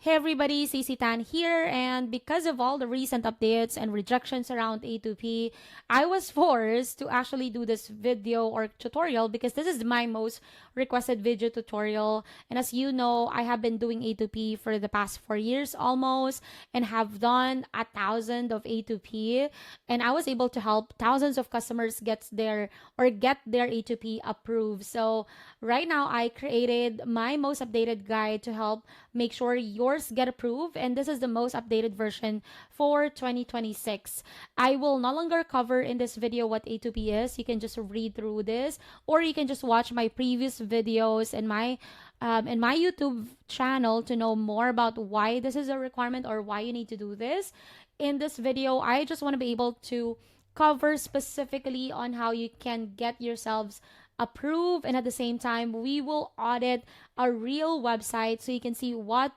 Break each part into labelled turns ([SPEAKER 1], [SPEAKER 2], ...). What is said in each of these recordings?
[SPEAKER 1] Hey everybody, CC Tan here, and because of all the recent updates and rejections around A2P, I was forced to actually do this video or tutorial because this is my most requested video tutorial. And as you know, I have been doing A2P for the past 4 years almost and have done 1,000 of A2P, and I was able to help thousands of customers get their A2P approved. So right now I created my most updated guide to help make sure yours get approved, and this is the most updated version for 2026. I will no longer cover in this video what A2P is. You can just read through this, or you can just watch my previous videos and my YouTube channel to know more about why this is a requirement or why you need to do this. In this video, I just want to be able to cover specifically on how you can get yourselves approved, and at the same time we will audit a real website so you can see what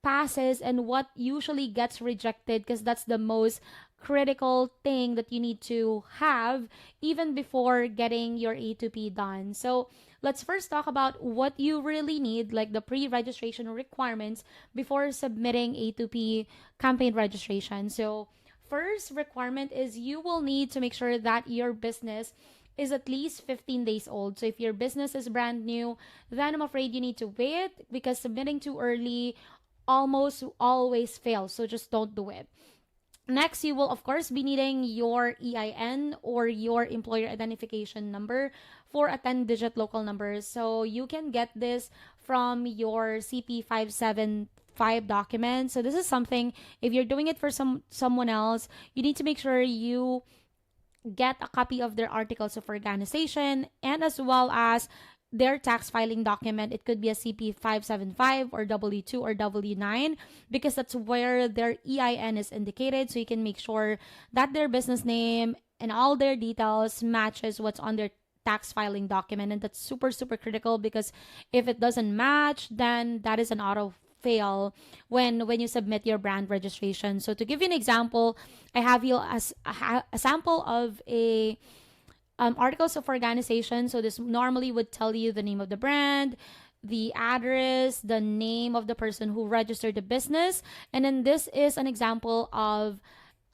[SPEAKER 1] passes and what usually gets rejected, because that's the most critical thing that you need to have even before getting your A2P done. So let's first talk about what you really need, like the pre-registration requirements before submitting A2P campaign registration. So first requirement is you will need to make sure that your business is at least 15 days old. So if your business is brand new, then I'm afraid you need to wait, because submitting too early almost always fails. So just don't do it. Next, you will of course be needing your EIN or your employer identification number for a 10-digit local number. So you can get this from your CP-575 document. So this is something, if you're doing it for someone else, you need to make sure you get a copy of their articles of organization, and as well as their tax filing document. It could be a CP-575 or W2 or W9, because that's where their EIN is indicated. So you can make sure that their business name and all their details matches what's on their tax filing document. And that's super, super critical, because if it doesn't match, then that is an auto fail when you submit your brand registration. So to give you an example, I have here as a sample of a articles of organization. So this normally would tell you the name of the brand, the address, the name of the person who registered the business, and then this is an example of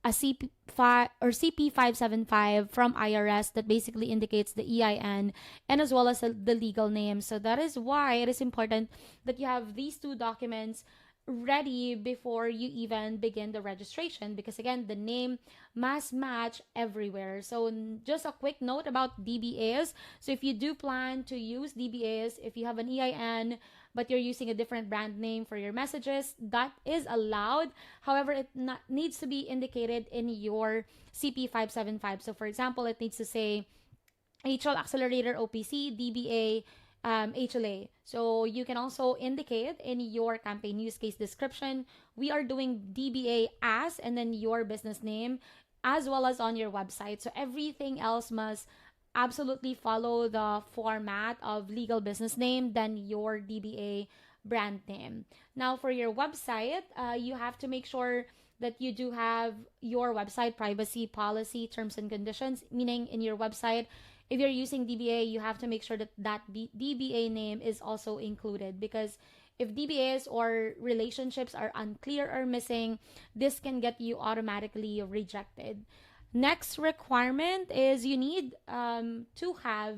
[SPEAKER 1] a CP5 or CP-575 from IRS that basically indicates the EIN and as well as the legal name. So that is why it is important that you have these two documents ready before you even begin the registration, because again, the name must match everywhere. So just a quick note about DBAs. So if you do plan to use DBAs, if you have an EIN but you're using a different brand name for your messages, that is allowed. However, it needs to be indicated in your CP-575. So for example, it needs to say HL Accelerator OPC DBA HLA. So you can also indicate in your campaign use case description, we are doing DBA as, and then your business name, as well as on your website. So everything else must absolutely follow the format of legal business name, then your DBA brand name. Now for your website, you have to make sure that you do have your website privacy policy terms and conditions, meaning in your website, if you're using DBA, you have to make sure that DBA name is also included, because if DBAs or relationships are unclear or missing, this can get you automatically rejected. Next requirement is you need to have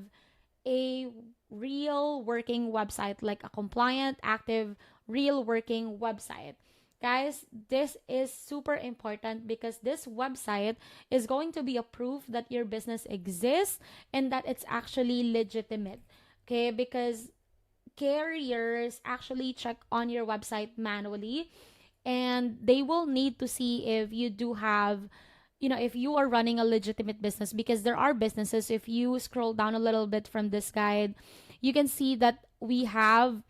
[SPEAKER 1] a real working website, like a compliant, active, real working website. Guys, this is super important, because this website is going to be a proof that your business exists and that it's actually legitimate. Okay, because carriers actually check on your website manually, and they will need to see if you do have, if you are running a legitimate business, because there are businesses. If you scroll down a little bit from this guide, you can see that we have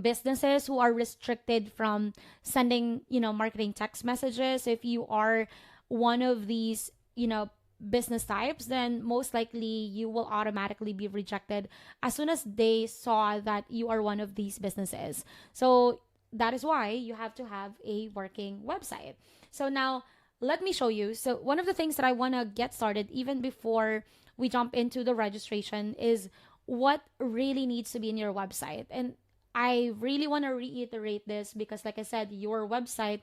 [SPEAKER 1] businesses who are restricted from sending, marketing text messages. If you are one of these, business types, then most likely you will automatically be rejected as soon as they saw that you are one of these businesses. So that is why you have to have a working website. So now let me show you. So one of the things that I want to get started even before we jump into the registration is what really needs to be in your website. And I really want to reiterate this because, like I said, your website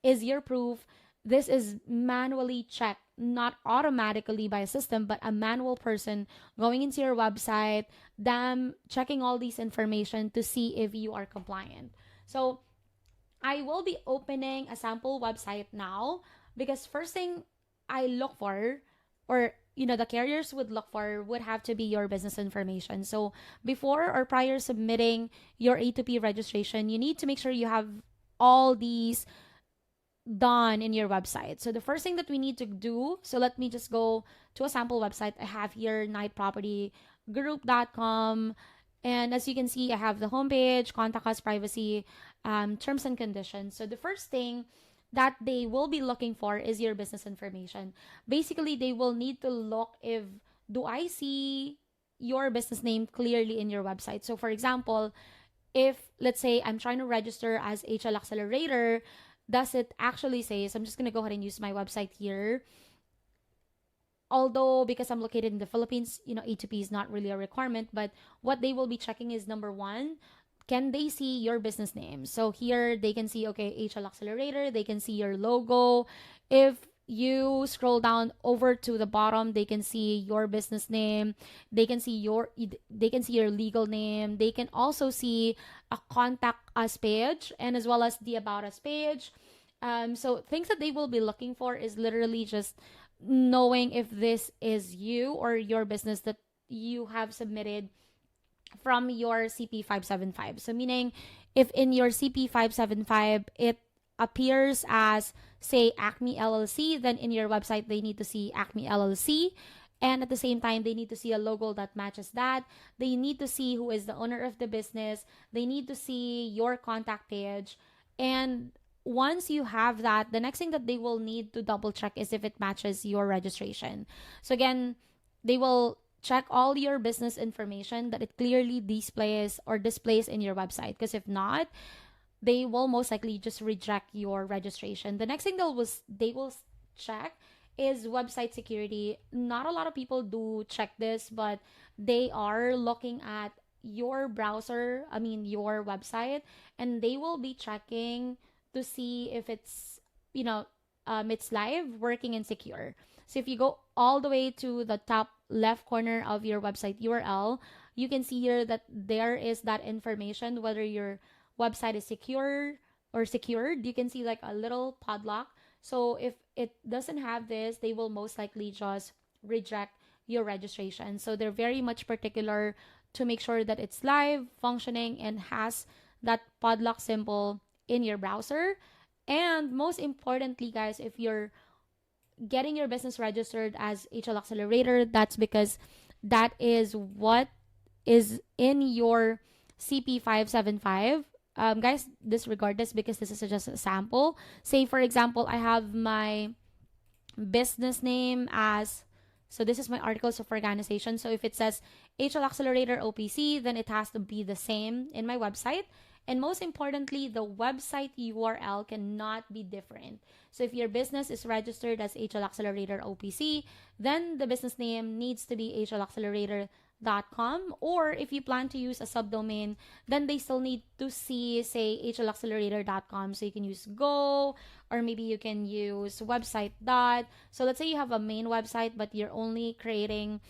[SPEAKER 1] is your proof. This is manually checked, not automatically by a system, but a manual person going into your website, them checking all these information to see if you are compliant. So I will be opening a sample website now because first thing I look for, or the carriers would look for, would have to be your business information. So before or prior submitting your A2P registration, you need to make sure you have all these done in your website. So the first thing that we need to do, so let me just go to a sample website I have here, nightpropertygroup.com. And as you can see, I have the homepage, contact us, privacy, terms and conditions. So the first thing that they will be looking for is your business information. Basically, they will need to look if, do I see your business name clearly in your website? So for example, if let's say I'm trying to register as HL Accelerator, does it actually say, so I'm just going to go ahead and use my website here. Although because I'm located in the Philippines, A2P is not really a requirement, but what they will be checking is number one, can they see your business name? So here they can see, okay, HL Accelerator, they can see your logo. If you scroll down over to the bottom, they can see your business name. They can see your legal name. They can also see a contact us page and as well as the about us page. So things that they will be looking for is literally just knowing if this is you or your business that you have submitted from your CP-575. So meaning if in your CP-575 it appears as say Acme LLC, then in your website they need to see Acme LLC. And at the same time, they need to see a logo that matches that. They need to see who is the owner of the business. They need to see your contact page. And once you have that, the next thing that they will need to double check is if it matches your registration. So again, they will check all your business information that it clearly displays in your website. Because if not, they will most likely just reject your registration. The next thing they will check is website security. Not a lot of people do check this, but they are looking at your browser, your website, and they will be checking to see if it's live, working, and secure. So if you go all the way to the top left corner of your website URL, you can see here that there is that information, whether your website is secure or secured. You can see like a little padlock. So if it doesn't have this, they will most likely just reject your registration. So they're very much particular to make sure that it's live, functioning, and has that padlock symbol in your browser. And most importantly, guys, if you're getting your business registered as HL Accelerator, that's because that is what is in your CP-575. Guys, disregard this because this is just a sample. Say, for example, I have my business name as, so this is my articles of organization. So if it says HL Accelerator OPC, then it has to be the same in my website. And most importantly, the website URL cannot be different. So if your business is registered as HL Accelerator OPC, then the business name needs to be HLAccelerator.com. Or if you plan to use a subdomain, then they still need to see, say, HLAccelerator.com. So you can use Go, or maybe you can use website dot. So let's say you have a main website, but you're only creating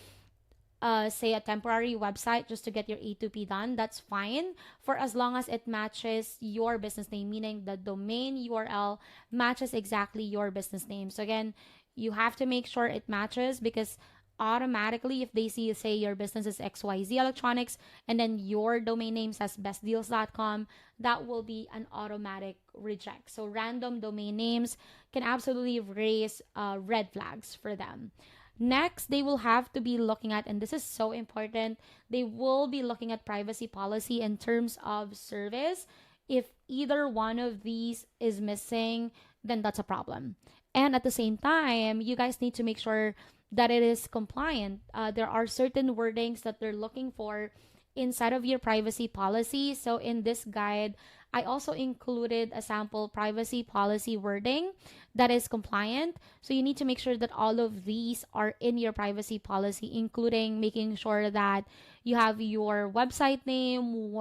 [SPEAKER 1] say a temporary website just to get your A2P done, that's fine for as long as it matches your business name, meaning the domain URL matches exactly your business name. So again, you have to make sure it matches because automatically if they see, say, your business is XYZ Electronics and then your domain name says bestdeals.com, that will be an automatic reject. So random domain names can absolutely raise red flags for them. Next, they will have to be looking at, and this is so important, they will be looking at privacy policy in terms of service. If either one of these is missing, then that's a problem. And at the same time, you guys need to make sure that it is compliant. There are certain wordings that they're looking for inside of your privacy policy. So in this guide, I also included a sample privacy policy wording that is compliant. So you need to make sure that all of these are in your privacy policy, including making sure that you have your website name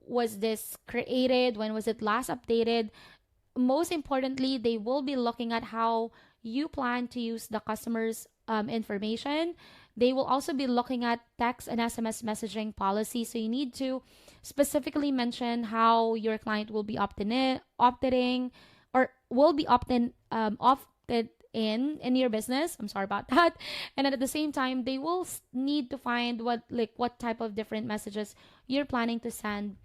[SPEAKER 1] was this created, when was it last updated. Most importantly, they will be looking at how you plan to use the customer's information. They will also be looking at text and SMS messaging policy. So you need to specifically mention how your client will be opting or will be opted in your business. I'm sorry about that. And then at the same time, they will need to find what type of different messages you're planning to send,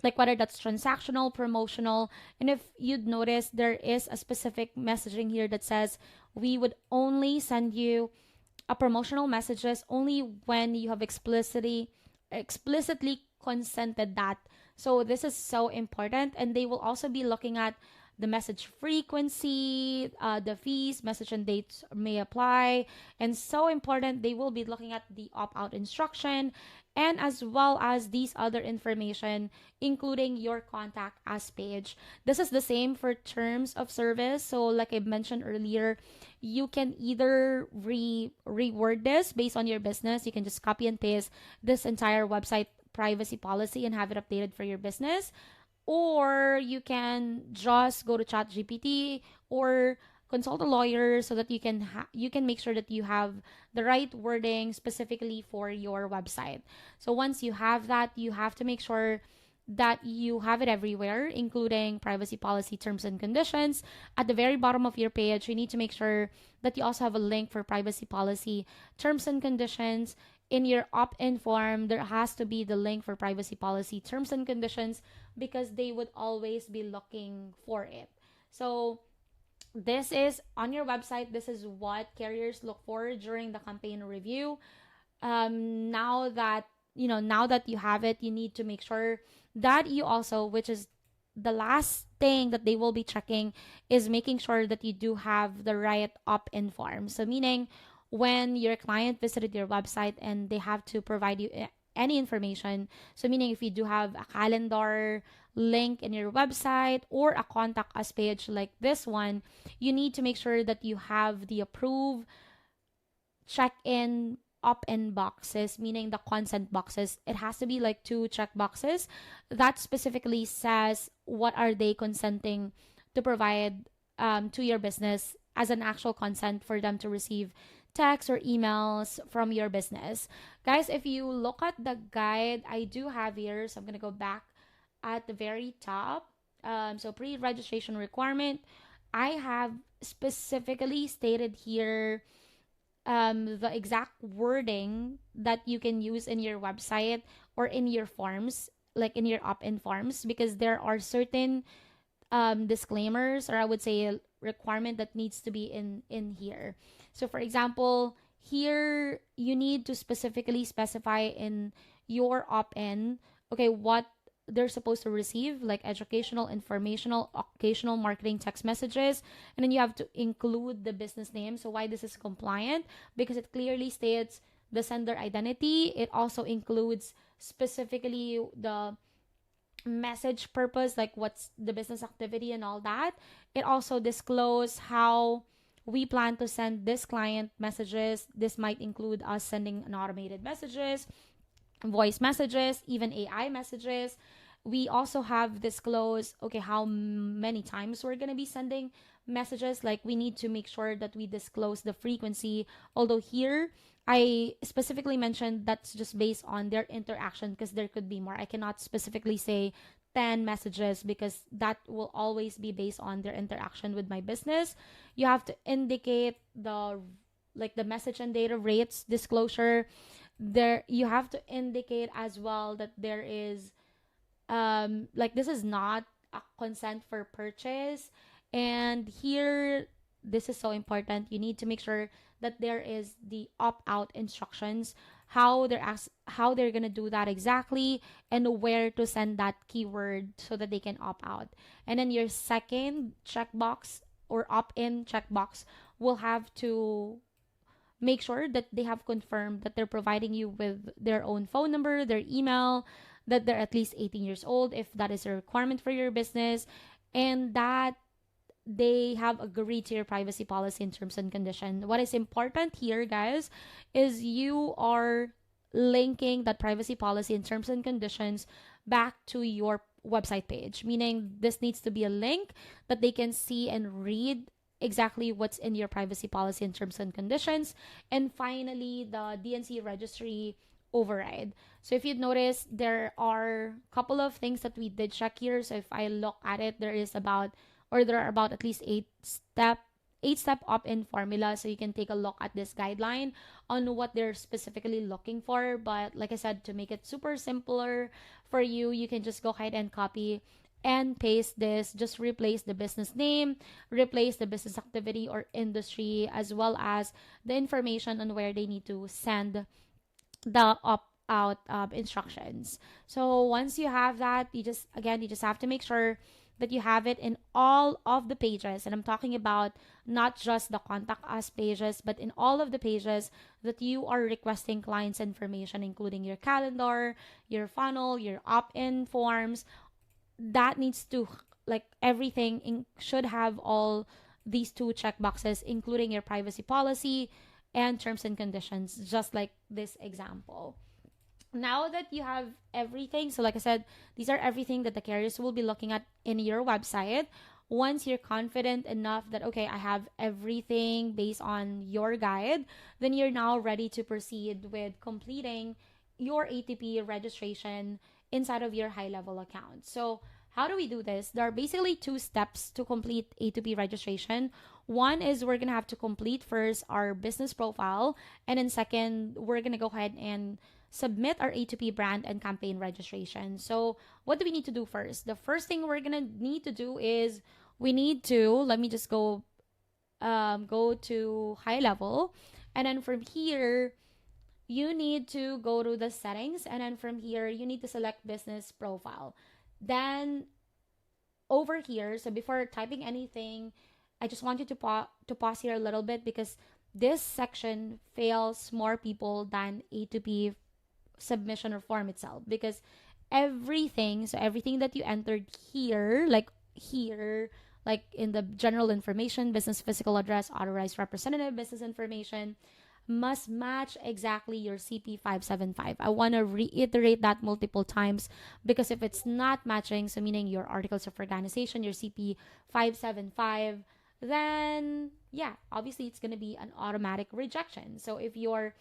[SPEAKER 1] like whether that's transactional, promotional. And if you'd notice, there is a specific messaging here that says we would only send you a promotional messages only when you have explicitly consented that. So this is so important. And they will also be looking at the message frequency, the fees, message and dates may apply. And so important, they will be looking at the opt-out instruction, and as well as these other information, including your contact us page. This is the same for terms of service. So like I mentioned earlier, you can either reword this based on your business. You can just copy and paste this entire website privacy policy and have it updated for your business, or you can just go to ChatGPT or consult a lawyer so that you can make sure that you have the right wording specifically for your website. So once you have that, you have to make sure that you have it everywhere, including privacy policy terms and conditions. At the very bottom of your page, you need to make sure that you also have a link for privacy policy terms and conditions. In your opt-in form, there has to be the link for privacy policy terms and conditions, because they would always be looking for it. So this is on your website. This is what carriers look for during the campaign review. Now that you have it, you need to make sure that you also, which is the last thing that they will be checking, is making sure that you do have the right opt-in form. So meaning, when your client visited your website and they have to provide you any information, so meaning if you do have a calendar link in your website or a contact us page like this one, you need to make sure that you have the approve, check-in, opt-in boxes, meaning the consent boxes. It has to be like 2 check boxes that specifically says what are they consenting to provide to your business as an actual consent for them to receive texts or emails from your business. Guys, if you look at the guide I do have here, so I'm going to go back at the very top. So pre-registration requirement, I have specifically stated here the exact wording that you can use in your website or in your forms, like in your opt-in forms, because there are certain disclaimers, or I would say requirement that needs to be in here. So for example, here you need to specifically specify in your opt-in, okay, what they're supposed to receive, like educational, informational, occasional marketing text messages. And then you have to include the business name. So why this is compliant? Because it clearly states the sender identity. It also includes specifically the message purpose, like what's the business activity and all that. It also disclose how we plan to send this client messages. This might include us sending an automated messages, voice messages, even AI messages. We also have disclosed, okay, how many times we're going to be sending messages. Like we need to make sure that we disclose the frequency. Although here, I specifically mentioned that's just based on their interaction, because there could be more. I cannot specifically say 10 messages because that will always be based on their interaction with my business. You have to indicate the message and data rates disclosure. There you have to indicate as well that there is this is not a consent for purchase. And here, this is so important, you need to make sure that there is the opt-out instructions, how they're gonna do that exactly, and where to send that keyword so that they can opt out. And then your second checkbox or opt-in checkbox will have to make sure that they have confirmed that they're providing you with their own phone number, their email, that they're at least 18 years old if that is a requirement for your business, and that they have agreed to your privacy policy and terms and condition. What is important here, guys, is you are linking that privacy policy and terms and conditions back to your website page, meaning this needs to be a link that they can see and read exactly what's in your privacy policy and terms and conditions. And finally, the DNC registry override. So if you'd notice, there are a couple of things that we did check here. So if I look at it, there are about at least eight step opt-in formula, so you can take a look at this guideline on what they're specifically looking for. But like I said, to make it super simpler for you, you can just go ahead and copy and paste this. Just replace the business name, replace the business activity or industry, as well as the information on where they need to send the opt out instructions. So once you have that, you just have to make sure that you have it in all of the pages. And I'm talking about not just the contact us pages, but in all of the pages that you are requesting clients information, including your calendar, your funnel, your opt-in forms. That needs to, like, should have all these two check boxes, including your privacy policy and terms and conditions, just like this example. Now that you have everything, so like I said, these are everything that the carriers will be looking at in your website. Once you're confident enough that, okay, I have everything based on your guide, then you're now ready to proceed with completing your A2P registration inside of your HighLevel account. So how do we do this? There are basically two steps to complete A2P registration. One is we're gonna have to complete first our business profile, and then second, we're gonna go ahead and submit our A2P brand and campaign registration. So what do we need to do first? The first thing we're gonna need to do is we need to, let me just go to HighLevel, and then from here you need to go to the settings, and then from here you need to select business profile. Then over here, so before typing anything, I just want you to pause here a little bit, because this section fails more people than A2P submission or form itself, because everything that you entered here, like in the general information, business physical address, authorized representative, business information, must match exactly your CP-575. I want to reiterate that multiple times, because if it's not matching, so meaning your articles of organization, your CP-575, then yeah, obviously it's going to be an automatic rejection. So if your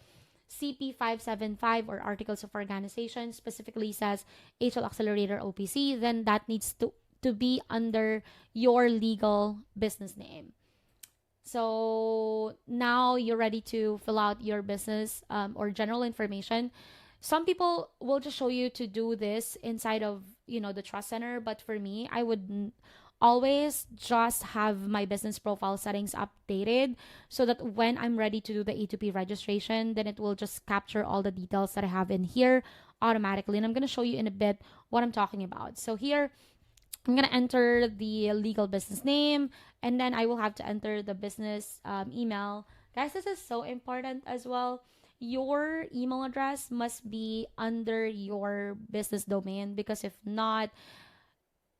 [SPEAKER 1] CP-575 or articles of organization specifically says HL Accelerator OPC, then that needs to be under your legal business name. So now you're ready to fill out your business or general information. Some people will just show you to do this inside of the trust center, but for me, I would always just have my business profile settings updated, so that when I'm ready to do the A2P registration, then it will just capture all the details that I have in here automatically. And I'm going to show you in a bit what I'm talking about. So here, I'm going to enter the legal business name, and then I will have to enter the business email. Guys, this is so important as well. Your email address must be under your business domain, because if not,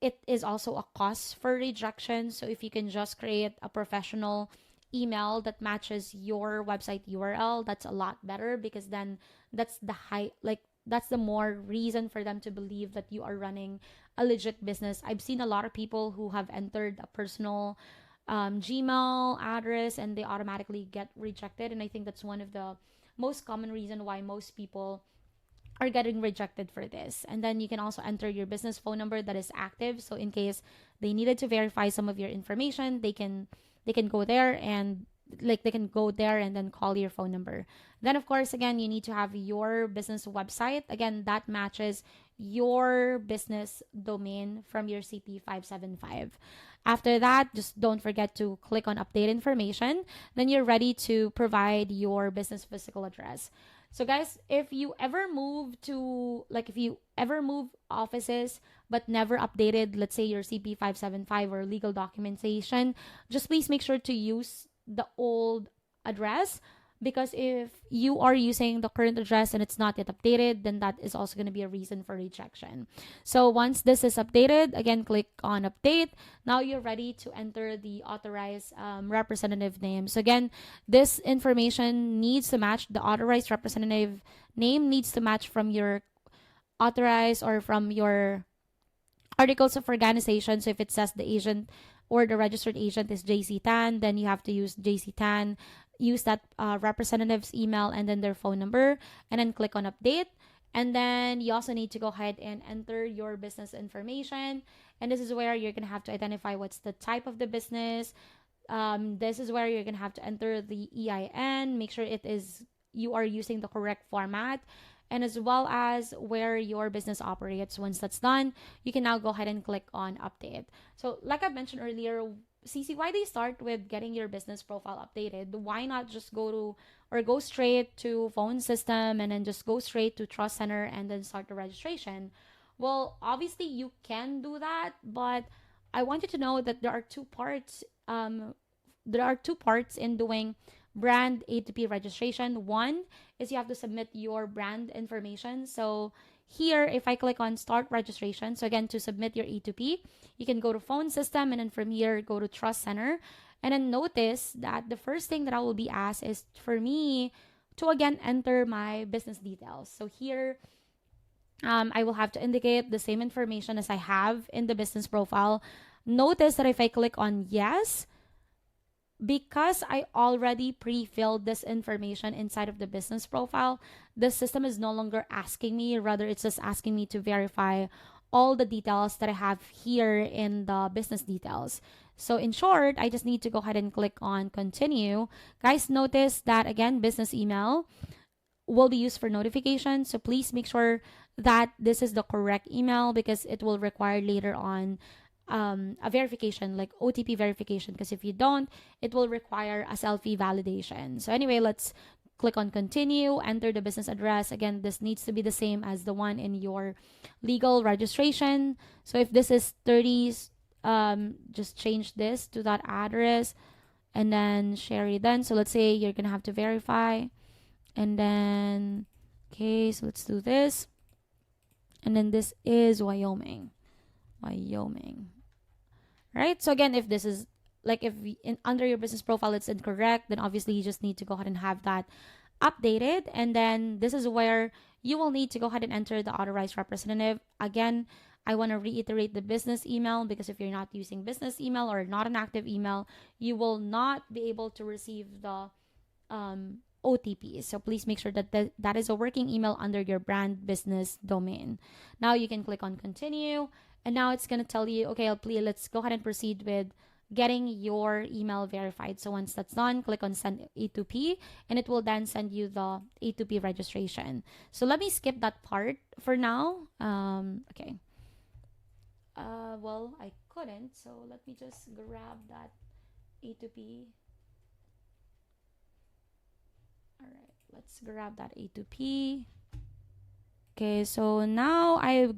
[SPEAKER 1] it is also a cost for rejection. So if you can just create a professional email that matches your website URL, that's a lot better, because then that's the more reason for them to believe that you are running a legit business. I've seen a lot of people who have entered a personal Gmail address and they automatically get rejected. And I think that's one of the most common reason why most people are getting rejected for this. And then you can also enter your business phone number that is active. So in case they needed to verify some of your information, they can go there and then call your phone number. Then of course, again, you need to have your business website. Again, that matches your business domain from your CP-575. After that, just don't forget to click on update information. Then you're ready to provide your business physical address. So guys, if you ever move offices but never updated, let's say your CP-575 or legal documentation, just please make sure to use the old address, because if you are using the current address and it's not yet updated, then that is also going to be a reason for rejection. So once this is updated, again, click on update. Now you're ready to enter the authorized representative name. So again, this information needs to match. The authorized representative name needs to match from your authorized or from your articles of organization. So if it says the agent or the registered agent is JC Tan, then you have to use JC Tan, use that representative's email and then their phone number, and then click on update. And then you also need to go ahead and enter your business information. And this is where you're going to have to identify what's the type of the business. This is where you're going to have to enter the EIN, make sure it is you are using the correct format, and as well as where your business operates. Once that's done, you can now go ahead and click on update. So like I mentioned earlier, CC, why they start with getting your business profile updated? Why not just go straight to phone system and then just go straight to trust center and then start the registration? Well, obviously you can do that, but I want you to know that there are two parts. There are two parts in doing brand A2P registration. One is you have to submit your brand information. So here, if I click on start registration, so again, to submit your A2P, you can go to phone system and then from here, go to trust center. And then notice that the first thing that I will be asked is for me to again enter my business details. So here, I will have to indicate the same information as I have in the business profile. Notice that if I click on yes, because I already pre-filled this information inside of the business profile, the system is no longer asking me, rather it's just asking me to verify all the details that I have here in the business details. So in short, I just need to go ahead and click on continue. Guys, notice that again, business email will be used for notification. So please make sure that this is the correct email because it will require later on a verification, like OTP verification, because if you don't, it will require a selfie validation. So anyway, let's click on continue, enter the business address. Again, this needs to be the same as the one in your legal registration. So if this is 30, just change this to that address and then share it then. So let's say you're going to have to verify and then, okay, so let's do this. And then this is Wyoming. Right? So again, if this is like if under your business profile it's incorrect, then obviously you just need to go ahead and have that updated. And then this is where you will need to go ahead and enter the authorized representative. Again, I want to reiterate the business email because if you're not using business email or not an active email, you will not be able to receive the OTP. So please make sure that that is a working email under your brand business domain. Now you can click on continue. And now it's going to tell you, okay, let's go ahead and proceed with getting your email verified. So once that's done, click on send A2P and it will then send you the A2P registration. So let me skip that part for now. Okay. Well, I couldn't. So let me just grab that A2P. All right, let's grab that A2P. Okay, so now I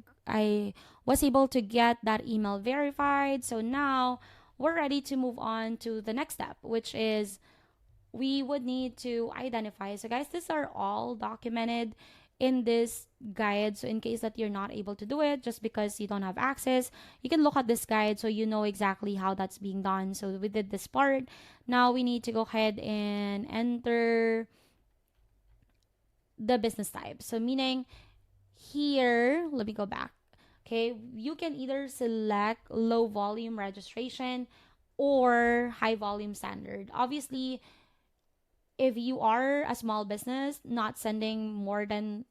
[SPEAKER 1] was able to get that email verified. So now we're ready to move on to the next step, which is we would need to identify. So guys, these are all documented in this guide. So in case that you're not able to do it just because you don't have access, you can look at this guide so you know exactly how that's being done. So we did this part. Now we need to go ahead and enter the business type. So meaning here, let me go back. Okay, you can either select low volume registration or high volume standard. Obviously, if you are a small business not sending more than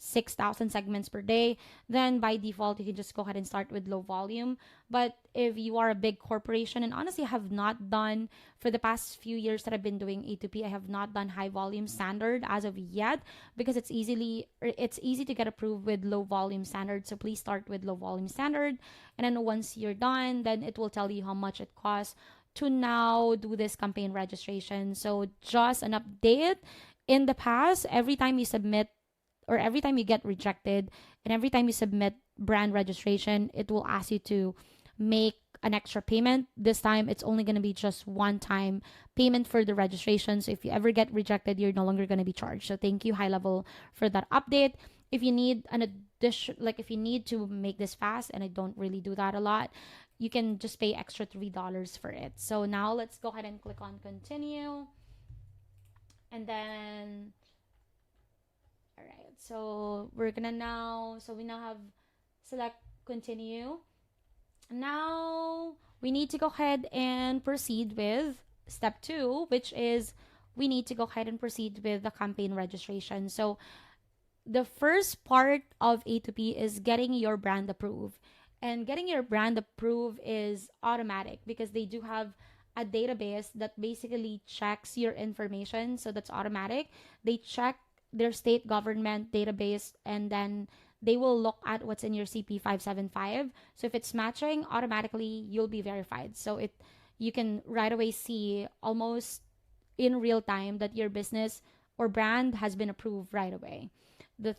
[SPEAKER 1] 6,000 segments per day, then by default you can just go ahead and start with low volume. But if you are a big corporation, and honestly I have not done, for the past few years that I've been doing A2P, I have not done high volume standard as of yet because it's easy to get approved with low volume standard. So please start with low volume standard, and then once you're done, then it will tell you how much it costs to now do this campaign registration. So just an update, in the past, every time you submit or every time you get rejected and every time you submit brand registration, it will ask you to make an extra payment. This time, it's only going to be just one time payment for the registration. So if you ever get rejected, you're no longer going to be charged. So thank you, HighLevel, for that update. If you need an addition, like if you need to make this fast, and I don't really do that a lot, you can just pay extra $3 for it. So now let's go ahead and click on continue. And then, all right, So we're gonna now, so we now have select continue. Now we need to go ahead and proceed with step 2, which is we need to go ahead and proceed with the campaign registration. So the first part of A2P is getting your brand approved. And getting your brand approved is automatic because they do have a database that basically checks your information. So that's automatic. They check their state government database, and then they will look at what's in your CP-575. So if it's matching, automatically you'll be verified. So you can right away see almost in real time that your business or brand has been approved right away. The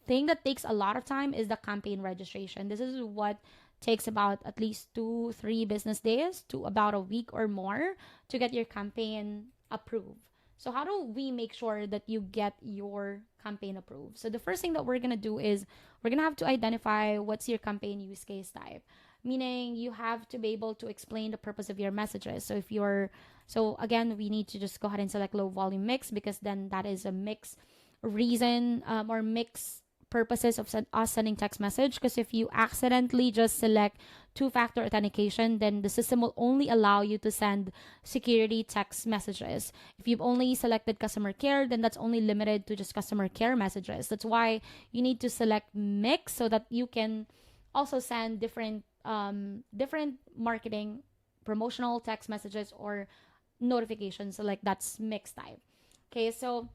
[SPEAKER 1] thing that takes a lot of time is the campaign registration. This is what takes about at least 2-3 business days to about a week or more to get your campaign approved. So how do we make sure that you get your campaign approved? So the first thing that we're gonna do is we're gonna have to identify what's your campaign use case type. Meaning you have to be able to explain the purpose of your messages. So again, we need to just go ahead and select low volume mix, because then that is a mix reason or mix purposes of us sending text message. Because if you accidentally just select two-factor authentication, then the system will only allow you to send security text messages. If you've only selected customer care, then that's only limited to just customer care messages. That's why you need to select mix so that you can also send different marketing promotional text messages or notifications. So like that's mix type. Okay, so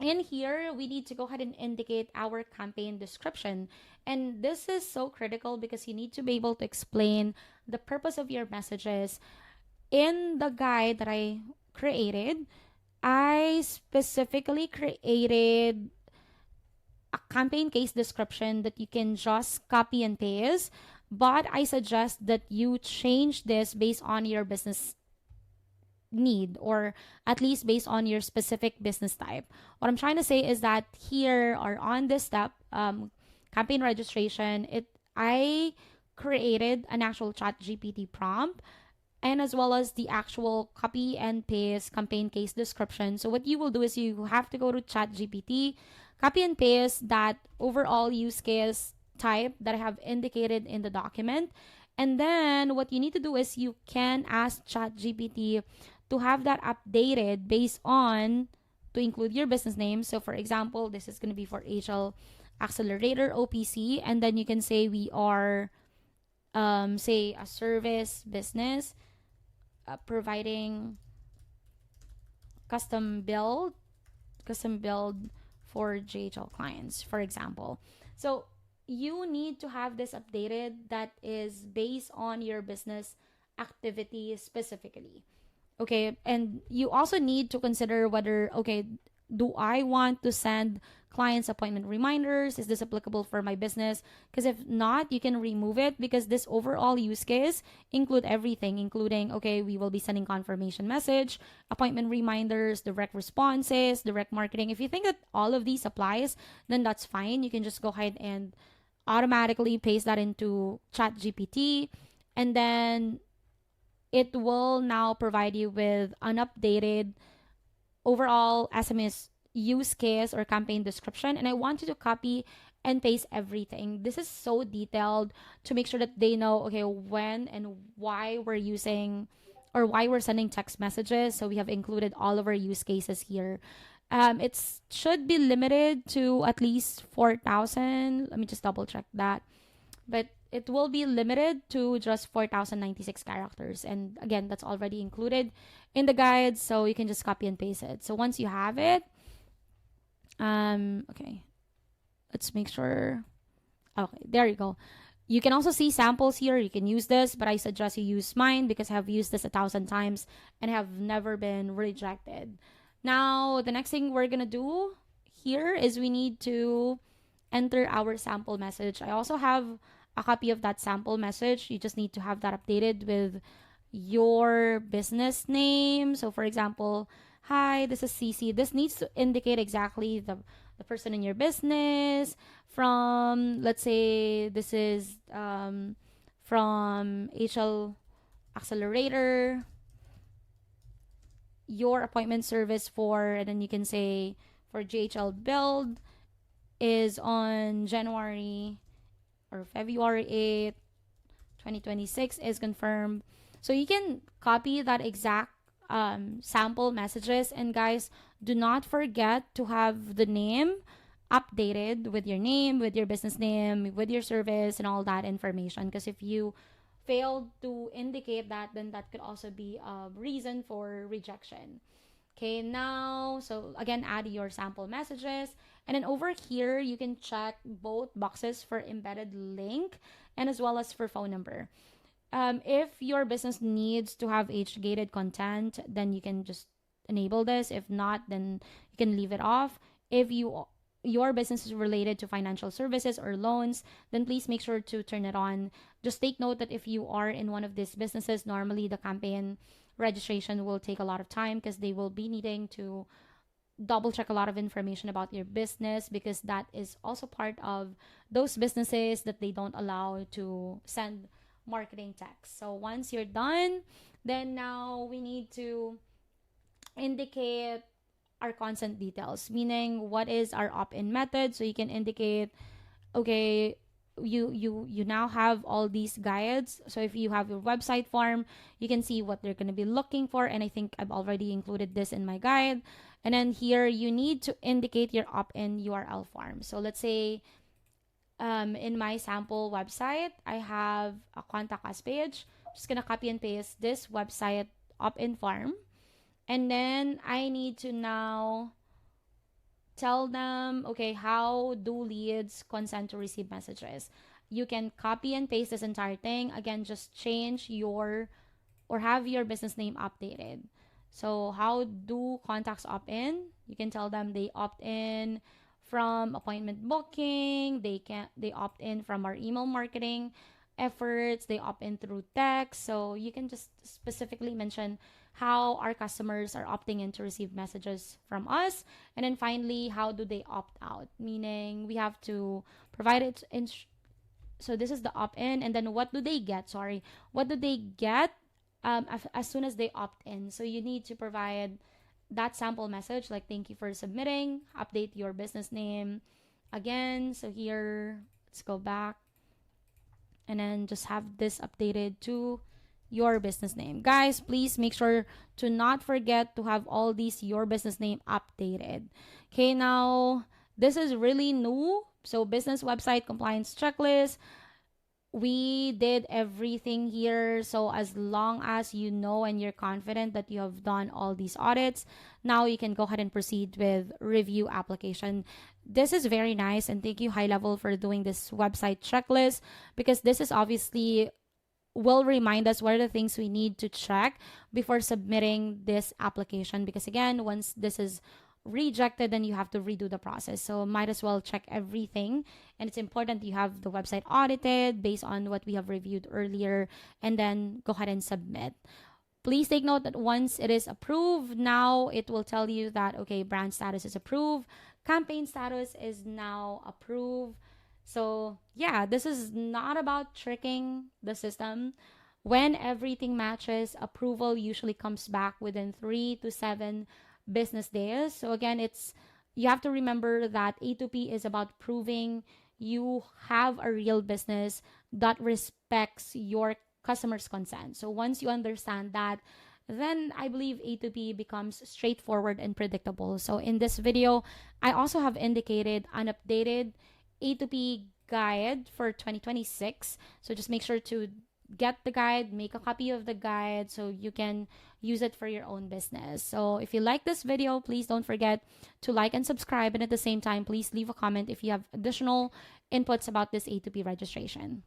[SPEAKER 1] in here, we need to go ahead and indicate our campaign description. And this is so critical because you need to be able to explain the purpose of your messages. In the guide that I created, I specifically created a campaign case description that you can just copy and paste, but I suggest that you change this based on your business need, or at least based on your specific business type. What I'm trying to say is that here or on this step, campaign registration, I created an actual chat GPT prompt, and as well as the actual copy and paste campaign case description. So what you will do is you have to go to chat GPT, copy and paste that overall use case type that I have indicated in the document. And then what you need to do is you can ask ChatGPT to have that updated based on to include your business name. So for example, this is going to be for HL Accelerator OPC, and then you can say we are say a service business providing custom build for JHL clients, for example. So you need to have this updated that is based on your business activity specifically. Okay, and you also need to consider whether, okay, do I want to send clients appointment reminders? Is this applicable for my business? Because if not, you can remove it, because this overall use case include everything, including, okay, we will be sending confirmation message, appointment reminders, direct responses, direct marketing. If you think that all of these applies, then that's fine. You can just go ahead and automatically paste that into chat GPT, and then it will now provide you with an updated overall SMS use case or campaign description. And I want you to copy and paste everything. This is so detailed to make sure that they know, okay, when and why we're using or why we're sending text messages. So we have included all of our use cases here. It should be limited to at least 4,000. Let me just double check that. But it will be limited to just 4,096 characters. And again, that's already included in the guide, so you can just copy and paste it. So once you have it, okay, let's make sure. Okay, there you go. You can also see samples here. You can use this, but I suggest you use mine because I have used this 1,000 times and have never been rejected. Now, the next thing we're gonna do here is we need to enter our sample message. I also have a copy of that sample message. You just need to have that updated with your business name. So for example, hi, this is CC. This needs to indicate exactly the person in your business. From, let's say, this is from HL Accelerator, your appointment service for, and then you can say for JHL Build is on January or February 8th, 2026 is confirmed. So you can copy that exact sample messages. And guys, do not forget to have the name updated with your name, with your business name, with your service, and all that information. Because if you failed to indicate that, then that could also be a reason for rejection. Okay, now, so again, add your sample messages. And then over here, you can check both boxes for embedded link and as well as for phone number. If your business needs to have age-gated content, then you can just enable this. If not, then you can leave it off. If your business is related to financial services or loans, then please make sure to turn it on. Just take note that if you are in one of these businesses, normally the campaign registration will take a lot of time because they will be needing to double check a lot of information about your business, because that is also part of those businesses that they don't allow to send marketing text. So once you're done, then now we need to indicate our consent details, meaning what is our opt-in method. So you can indicate, okay, you now have all these guides. So if you have your website form, you can see what they're going to be looking for, and I think I've already included this in my guide. And then here you need to indicate your opt-in URL form. So let's say in my sample website, I have a contact us page. I'm just gonna copy and paste this website opt-in form, and then I need to now tell them, okay, how do leads consent to receive messages? You can copy and paste this entire thing. Again, just change your or have your business name updated. So how do contacts opt in? You can tell them they opt in from appointment booking, they opt in from our email marketing efforts, they opt in through text. So you can just specifically mention how our customers are opting in to receive messages from us. And then finally, how do they opt out? Meaning we have to provide it in. So this is the opt-in, and then what do they get? What do they get as soon as they opt in? So you need to provide that sample message, like thank you for submitting, update your business name again. So here, let's go back and then just have this updated to your business name. Guys, please make sure to not forget to have all these your business name updated. Okay, now this is really new. So business website compliance checklist. We did everything here. So as long as you know and you're confident that you have done all these audits, now you can go ahead and proceed with review application. This is very nice, and thank you HighLevel for doing this website checklist, because this is obviously will remind us what are the things we need to check before submitting this application, because again, once this is rejected, then you have to redo the process. So might as well check everything, and it's important you have the website audited based on what we have reviewed earlier, and then go ahead and submit. Please take note that once it is approved, now it will tell you that, okay, brand status is approved, campaign status is now approved. So yeah, this is not about tricking the system. When everything matches, approval usually comes back within 3 to 7 business days. So again, you have to remember that A2P is about proving you have a real business that respects your customers' consent. So once you understand that, then I believe A2P becomes straightforward and predictable. So in this video, I also have indicated an updated A2P guide for 2026. So just make sure to get the guide, make a copy of the guide so you can use it for your own business. So if you like this video, please don't forget to like and subscribe. And at the same time, please leave a comment if you have additional inputs about this A2P registration.